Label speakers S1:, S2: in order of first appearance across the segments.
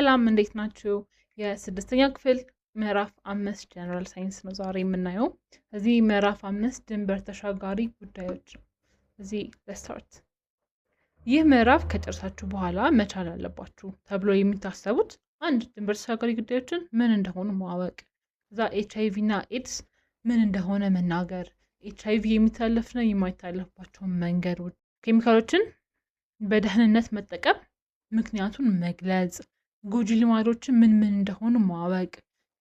S1: ሰላም እንዴት ናችሁ? የስድስተኛ ክፍል ምዕራፍ 5 ጀነራል ሳይንስ ነው ዛሬ የምናየው። እዚህ ምዕራፍ 5 ድንበር ተሻጋሪ ጉዳዮች ነው። እዚህ ለስታርት ይህ ምዕራፍ ከጨርሳችሁ በኋላ መቻል አለባችሁ ተብሎ የሚታሰቡት አንድ ድንበር ተሻጋሪ ጉዳዮችን ምን እንደሆኑ ማወቅ፣ እዛ ኤችአይቪ እና ኤድስ ምን እንደሆነ መናገር፣ ኤችአይቪ የሚታለፍና የማይታለፍባቸው መንገዶች፣ ኬሚካሎችን በደህንነት መጠቀም ምክንያቱን መግለጽ፣ ጎጂ ልማዶችን ምን እንደሆኑ ማወቅ፣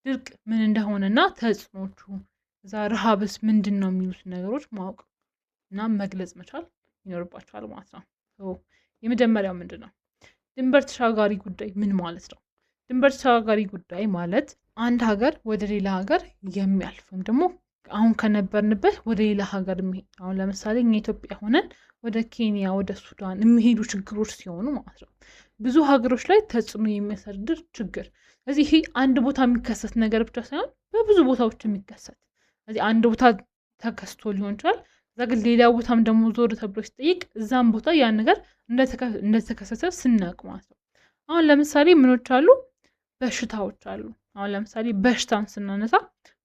S1: ድርቅ ምን እንደሆነና ተጽዕኖቹ፣ እዛ ረሃብስ ምንድነው የሚሉት ነገሮች ማወቅ እና መግለጽ መቻል ይኖርባችኋል ማለት ነው። የመጀመሪያው ምንድነው? ድንበር ተሻጋሪ ጉዳይ ምን ማለት ነው? ድንበር ተሻጋሪ ጉዳይ ማለት አንድ ሀገር ወደ ሌላ ሀገር የሚያልፍ ወይም ደግሞ አሁን ከነበርንበት ወደ ሌላ ሀገር የሚሄድ፣ አሁን ለምሳሌ እኛ ኢትዮጵያ ሆነን ወደ ኬንያ ወደ ሱዳን የሚሄዱ ችግሮች ሲሆኑ ማለት ነው። ብዙ ሀገሮች ላይ ተጽዕኖ የሚያሳድር ችግር። ስለዚህ ይሄ አንድ ቦታ የሚከሰት ነገር ብቻ ሳይሆን በብዙ ቦታዎች የሚከሰት፣ ስለዚህ አንድ ቦታ ተከስቶ ሊሆን ይችላል። እዛ ግን ሌላ ቦታም ደግሞ ዞር ተብሎ ሲጠይቅ እዛም ቦታ ያን ነገር እንደተከሰተ ስናቅ ማለት ነው። አሁን ለምሳሌ ምኖች አሉ? በሽታዎች አሉ። አሁን ለምሳሌ በሽታን ስናነሳ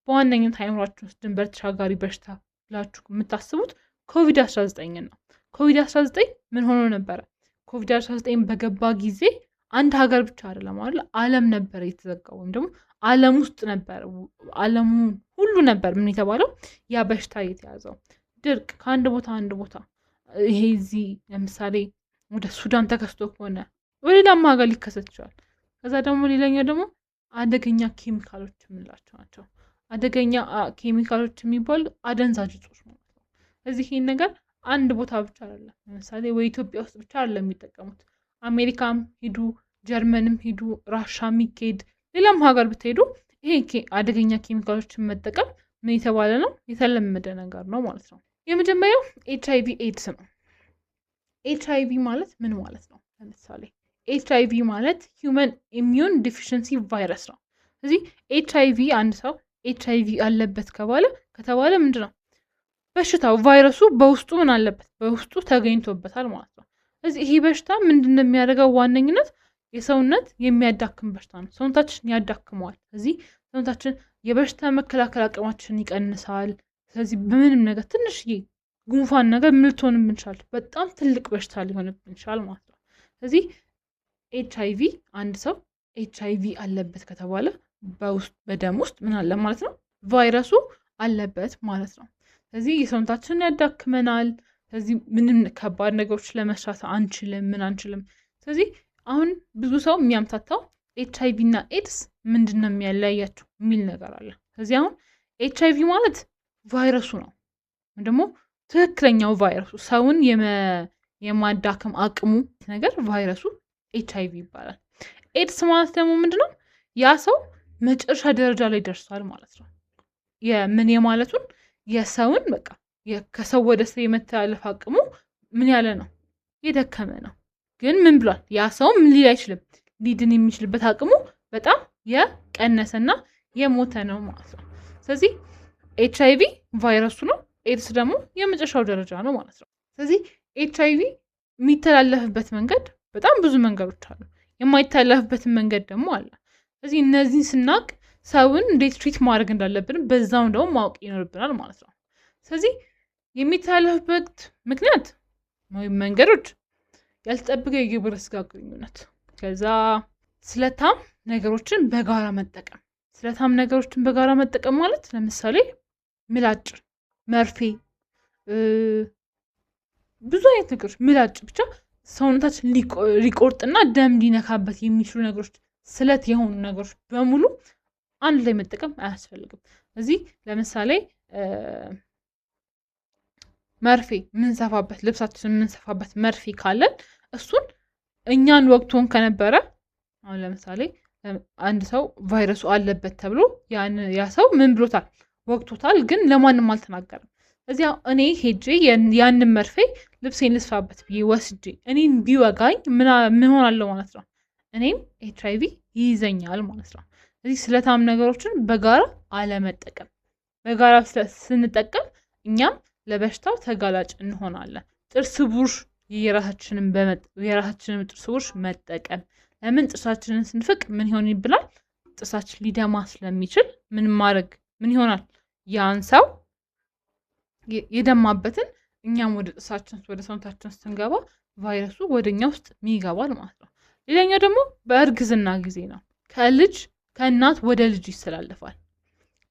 S1: በዋነኝነት አይምሯችን ውስጥ ድንበር ተሻጋሪ በሽታ ብላችሁ የምታስቡት ኮቪድ-19 ነው። ኮቪድ-19 ምን ሆኖ ነበረ? ኮቪድ-19 በገባ ጊዜ አንድ ሀገር ብቻ አይደለም አይደል፣ ዓለም ነበር የተዘጋው፣ ወይም ደግሞ ዓለም ውስጥ ነበር፣ ዓለሙ ሁሉ ነበር ምን የተባለው ያ በሽታ የተያዘው። ድርቅ ከአንድ ቦታ አንድ ቦታ፣ ይሄ እዚህ ለምሳሌ ወደ ሱዳን ተከስቶ ከሆነ ወደ ሌላም ሀገር ሊከሰት ይችላል። ከዛ ደግሞ ሌላኛው ደግሞ አደገኛ ኬሚካሎች የምንላቸው ናቸው። አደገኛ ኬሚካሎች የሚባሉ አደንዛዥ እጾች ማለት ነው። ስለዚህ ይሄን ነገር አንድ ቦታ ብቻ አይደለም፣ ለምሳሌ ወይ ኢትዮጵያ ውስጥ ብቻ አይደለም የሚጠቀሙት። አሜሪካም ሂዱ፣ ጀርመንም ሂዱ፣ ራሻም ይኬድ፣ ሌላም ሀገር ብትሄዱ ይሄ አደገኛ ኬሚካሎችን መጠቀም ምን የተባለ ነው? የተለመደ ነገር ነው ማለት ነው። የመጀመሪያው ኤችአይቪ ኤድስ ነው። ኤችአይቪ ማለት ምን ማለት ነው? ለምሳሌ ኤችአይቪ ማለት ሂውመን ኢሚዩን ዲፊሽንሲ ቫይረስ ነው። ስለዚህ ኤችአይቪ አንድ ሰው ኤችአይቪ አለበት ከተባለ ምንድነው? በሽታው ቫይረሱ በውስጡ ምን አለበት? በውስጡ ተገኝቶበታል ማለት ነው። ስለዚህ ይሄ በሽታ ምንድነው የሚያደርገው? ዋነኝነት የሰውነት የሚያዳክም በሽታ ነው። ሰውነታችን ያዳክመዋል። ስለዚህ ሰውነታችን የበሽታ መከላከል አቅማችን ይቀንሳል። ስለዚህ በምንም ነገር ትንሽዬ ጉንፋን ነገር ምልትሆንም እንችላል፣ በጣም ትልቅ በሽታ ሊሆንብን ይችላል ማለት ነው። ስለዚህ ኤችአይቪ አንድ ሰው ኤችአይቪ አለበት ከተባለ በውስጥ በደም ውስጥ ምን አለ ማለት ነው? ቫይረሱ አለበት ማለት ነው። ስለዚህ የሰውነታችንን ያዳክመናል። ስለዚህ ምንም ከባድ ነገሮች ለመስራት አንችልም። ስለዚህ አሁን ብዙ ሰው የሚያምታታው ኤችአይቪ እና ኤድስ ምንድነው የሚያለያያቸው የሚል ነገር አለ። ስለዚህ አሁን ኤችአይቪ ማለት ቫይረሱ ነው፣ ደግሞ ትክክለኛው ቫይረሱ ሰውን የማዳከም አቅሙ ነገር ቫይረሱ ኤችአይቪ ይባላል። ኤድስ ማለት ደግሞ ምንድነው? ያ ሰው መጨረሻ ደረጃ ላይ ደርሷል ማለት ነው። የምን የማለቱን የሰውን በቃ ከሰው ወደ ሰው የመተላለፍ አቅሙ ምን ያለ ነው? የደከመ ነው። ግን ምን ብሏል? ያ ሰው ምን ሊል አይችልም፣ ሊድን የሚችልበት አቅሙ በጣም የቀነሰና የሞተ ነው ማለት ነው። ስለዚህ ኤችአይቪ ቫይረሱ ነው፣ ኤድስ ደግሞ የመጨረሻው ደረጃ ነው ማለት ነው። ስለዚህ ኤችአይቪ የሚተላለፍበት መንገድ በጣም ብዙ መንገዶች አሉ፣ የማይተላለፍበትን መንገድ ደግሞ አለ። ስለዚህ እነዚህን ስናቅ ሰውን እንዴት ትሪት ማድረግ እንዳለብን በዛው ደግሞ ማወቅ ይኖርብናል ማለት ነው። ስለዚህ የሚተላለፍበት ምክንያት ወይም መንገዶች ያልተጠበቀ የግብረ ስጋ ግንኙነት፣ ከዛ ስለታም ነገሮችን በጋራ መጠቀም። ስለታም ነገሮችን በጋራ መጠቀም ማለት ለምሳሌ ምላጭ፣ መርፌ፣ ብዙ አይነት ነገሮች፣ ምላጭ ብቻ ሰውነታችን ሊቆርጥና ደም ሊነካበት የሚችሉ ነገሮች፣ ስለት የሆኑ ነገሮች በሙሉ አንድ ላይ መጠቀም አያስፈልግም። እዚህ ለምሳሌ መርፌ ምንሰፋበት፣ ልብሳችን ምንሰፋበት መርፌ ካለን እሱን እኛን ወቅቶን ከነበረ አሁን ለምሳሌ አንድ ሰው ቫይረሱ አለበት ተብሎ ያ ሰው ምን ብሎታል? ወቅቶታል፣ ግን ለማንም አልተናገረም። እዚያ እኔ ሄጄ ያንን መርፌ ልብሴን ልስፋበት ብዬ ወስጄ እኔን ቢወጋኝ ምን ሆናለሁ ማለት ነው? እኔም ኤችአይቪ ይይዘኛል ማለት ነው። ስለዚህ ስለታም ነገሮችን በጋራ አለመጠቀም። በጋራ ስንጠቀም እኛም ለበሽታው ተጋላጭ እንሆናለን። ጥርስ ብሩሽ የራሳችንን ጥርስ ብሩሽ መጠቀም፣ ለምን ጥርሳችንን ስንፍቅ ምን ይሆን ይብላል? ጥርሳችን ሊደማ ስለሚችል ምን ይሆናል? ያን ሰው የደማበትን እኛም ወደ ጥርሳችን ወደ ሰውነታችን ስንገባ ቫይረሱ ወደኛ ውስጥ ይገባል ማለት ነው። ሌላኛው ደግሞ በእርግዝና ጊዜ ነው። ከእናት ወደ ልጅ ይስተላልፋል።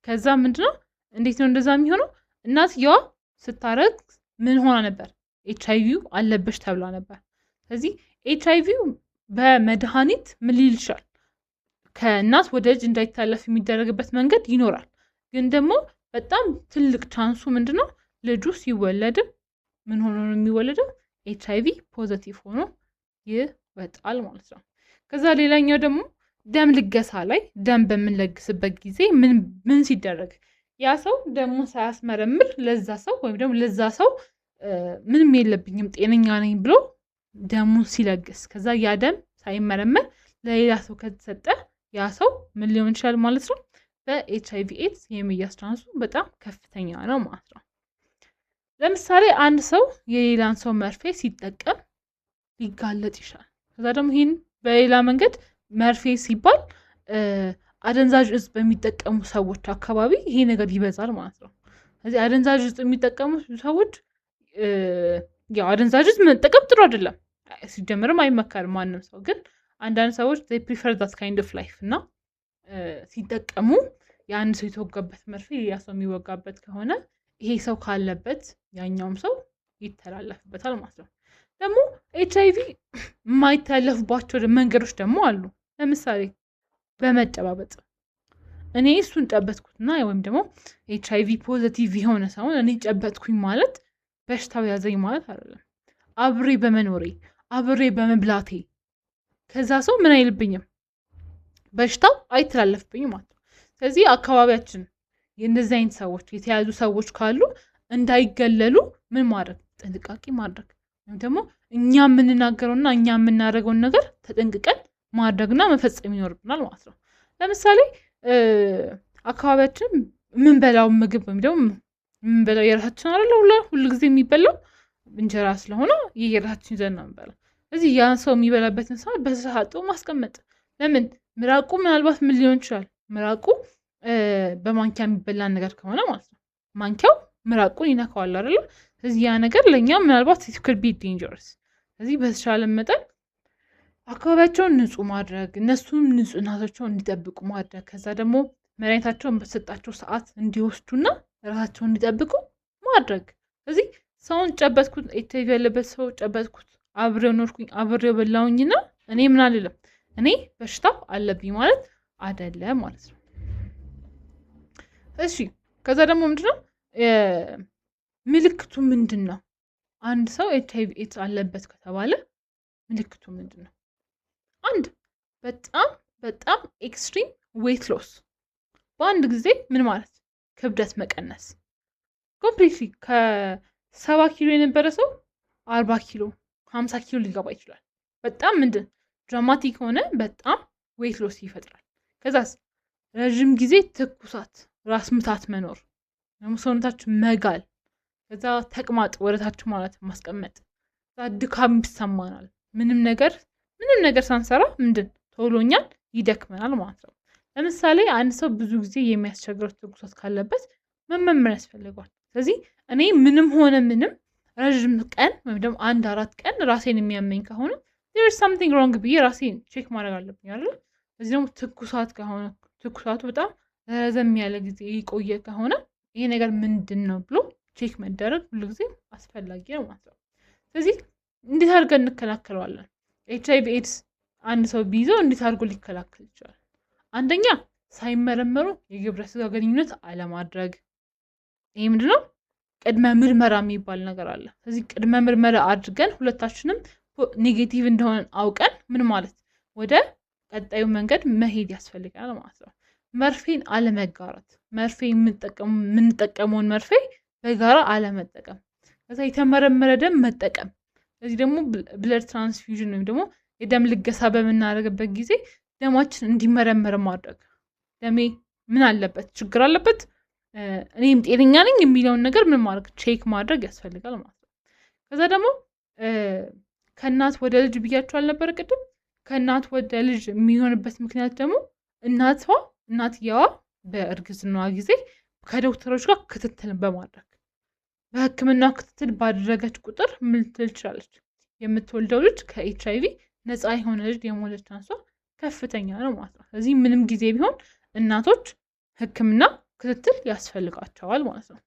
S1: ከዛ ምንድነው እንዴት ነው እንደዛ የሚሆነው? እናትየዋ ስታረግዝ ምን ሆና ነበር? HIV አለብሽ ተብላ ነበር። ስለዚህ HIV በመድኃኒት ምን ሊል ይችላል? ከእናት ወደ ልጅ እንዳይተላለፍ የሚደረግበት መንገድ ይኖራል። ግን ደግሞ በጣም ትልቅ ቻንሱ ምንድነው? ልጁ ሲወለድም ምን ሆኖ ነው የሚወለደው? HIV ፖዚቲቭ ሆኖ ይወጣል ማለት ነው። ከዛ ሌላኛው ደግሞ ደም ልገሳ ላይ ደም በምንለግስበት ጊዜ ምን ሲደረግ ያ ሰው ደሙን ሳያስመረምር ለዛ ሰው ወይም ደግሞ ለዛ ሰው ምንም የለብኝም ጤነኛ ነኝ ብሎ ደሙን ሲለግስ ከዛ ያ ደም ሳይመረመር ለሌላ ሰው ከተሰጠ ያ ሰው ምን ሊሆን ይችላል ማለት ነው? በኤችአይቪ ኤድስ የመያዝ ቻንሱ በጣም ከፍተኛ ነው ማለት ነው። ለምሳሌ አንድ ሰው የሌላን ሰው መርፌ ሲጠቀም ሊጋለጥ ይችላል። ከዛ ደግሞ ይህን በሌላ መንገድ መርፌ ሲባል አደንዛዥ እጽ በሚጠቀሙ ሰዎች አካባቢ ይሄ ነገር ይበዛል ማለት ነው። ስለዚህ አደንዛዥ እጽ የሚጠቀሙ ሰዎች ያው አደንዛዥ እጽ መጠቀም ጥሩ አይደለም፣ ሲጀምርም አይመከርም ማንም ሰው። ግን አንዳንድ ሰዎች they prefer that kind of life እና ሲጠቀሙ የአንድ ሰው የተወጋበት መርፌ ሌላ ሰው የሚወጋበት ከሆነ ይሄ ሰው ካለበት ያኛውም ሰው ይተላለፍበታል ማለት ነው። ደግሞ ኤችአይቪ የማይተላለፍባቸው መንገዶች ደግሞ አሉ። ለምሳሌ በመጨባበጥ እኔ እሱን ጨበጥኩትና ወይም ደግሞ ኤችአይቪ ፖዚቲቭ የሆነ ሰውን እኔ ጨበጥኩኝ ማለት በሽታው ያዘኝ ማለት አይደለም። አብሬ በመኖሬ አብሬ በመብላቴ ከዛ ሰው ምን አይልብኝም፣ በሽታው አይተላለፍብኝም ማለት ነው። ስለዚህ አካባቢያችን የእንደዚህ አይነት ሰዎች የተያዙ ሰዎች ካሉ እንዳይገለሉ ምን ማድረግ፣ ጥንቃቄ ማድረግ ወይም ደግሞ እኛ የምንናገረውና እኛ የምናደርገውን ነገር ተጠንቅቀን ማድረግና መፈጸም ይኖርብናል ማለት ነው። ለምሳሌ አካባቢያችን የምንበላው ምግብ ወይም ደግሞ የምንበላው የራሳችን አይደለ ሁሉ ጊዜ የሚበላው እንጀራ ስለሆነ የራሳችን ይዘን ነው የምንበላው። ስለዚህ ያን ሰው የሚበላበትን ሰዓት በስርዓቱ ማስቀመጥ። ለምን ምራቁ ምናልባት ምን ሊሆን ይችላል? ምራቁ በማንኪያ የሚበላን ነገር ከሆነ ማለት ነው ማንኪያው ምራቁን ይነካዋል አይደለ? ስለዚህ ያ ነገር ለኛ ምናልባት it could be dangerous። ስለዚህ በተሻለ መጠን አካባቢያቸውን ንጹህ ማድረግ፣ እነሱም ንጹህነታቸውን እንዲጠብቁ ማድረግ፣ ከዛ ደግሞ መድኃኒታቸውን በተሰጣቸው ሰዓት እንዲወስዱና ራሳቸውን እንዲጠብቁ ማድረግ። ስለዚህ ሰውን ጨበጥኩት፣ ኤችአይቪ ያለበት ሰው ጨበጥኩት፣ አብሬው ኖርኩኝ፣ አብሬው በላውኝና እኔ ምን አልልም፣ እኔ በሽታው አለብኝ ማለት አይደለም ማለት ነው። እሺ ከዛ ደግሞ ምንድነው ምልክቱ ምንድነው? አንድ ሰው ኤችአይቪ ኤድስ አለበት ከተባለ ምልክቱ ምንድነው? አንድ በጣም በጣም ኤክስትሪም ዌት ሎስ፣ በአንድ ጊዜ ምን ማለት ክብደት መቀነስ፣ ኮምፕሊትሊ ከ70 ኪሎ የነበረ ሰው 40 ኪሎ 50 ኪሎ ሊገባ ይችላል። በጣም ድራማቲክ ሆነ በጣም ዌት ሎስ ይፈጥራል። ከዛስ ረጅም ጊዜ ትኩሳት፣ ራስ ምታት መኖር፣ ሰውነታችን መጋል፣ ከዛ ተቅማጥ ወደታች ማለት ማስቀመጥ፣ ከዛ ድካም ይሰማናል። ምንም ነገር ሳንሰራ ቶሎኛል ይደክመናል ማለት ነው። ለምሳሌ አንድ ሰው ብዙ ጊዜ የሚያስቸግረው ትኩሳት ካለበት መመርመር ያስፈልጋል። ስለዚህ እኔ ምንም ሆነ ምንም ረጅም ቀን ወይም ደግሞ 1-4 ቀን ራሴን የሚያመኝ ከሆነ there is something wrong ብዬ ራሴን ቼክ ማድረግ አለብኝ አይደል? ስለዚህ ደግሞ ትኩሳቱ በጣም ረዘም ያለ ጊዜ የቆየ ከሆነ ይሄ ነገር ምንድነው ብሎ ቼክ መደረግ ሁሉ ጊዜ አስፈላጊ ነው ማለት ነው። ስለዚህ እንዴት አድርገን እንከላከለዋለን? ኤችአይቪ ኤድስ አንድ ሰው ቢይዘው እንዴት አድርጎ ሊከላከል ይችላል? አንደኛ ሳይመረመሩ የግብረ ስጋ ግንኙነት አለማድረግ። ይሄ ምንድነው? ቅድመ ምርመራ የሚባል ነገር አለ። ስለዚህ ቅድመ ምርመራ አድርገን ሁለታችንም ኔጌቲቭ እንደሆነ አውቀን ምን ማለት ወደ ቀጣዩ መንገድ መሄድ ያስፈልጋል ማለት ነው። መርፌን አለመጋራት፣ የምንጠቀመውን መርፌ በጋራ አለመጠቀም፣ ከዛ የተመረመረ ደም መጠቀም። ስለዚህ ደግሞ ብለድ ትራንስፊውዥን ወይም ደግሞ የደም ልገሳ በምናደርግበት ጊዜ ደማችን እንዲመረመር ማድረግ። ደሜ ምን አለበት፣ ችግር አለበት፣ እኔም ጤነኛ ነኝ የሚለውን ነገር ምን ማድረግ ቼክ ማድረግ ያስፈልጋል ማለት ነው። ከዛ ደግሞ ከእናት ወደ ልጅ ብያቸው አልነበረ ቅድም? ከእናት ወደ ልጅ የሚሆንበት ምክንያት ደግሞ እናትየዋ በእርግዝናዋ ጊዜ ከዶክተሮች ጋር ክትትል በማድረግ በሕክምና ክትትል ባደረገች ቁጥር ምን ልትል ትችላለች? የምትወልደው ልጅ ከኤችአይቪ ነፃ የሆነ ልጅ የመውለድ ቻንሷ ከፍተኛ ነው ማለት ነው። ስለዚህ ምንም ጊዜ ቢሆን እናቶች ሕክምና ክትትል ያስፈልጋቸዋል ማለት ነው።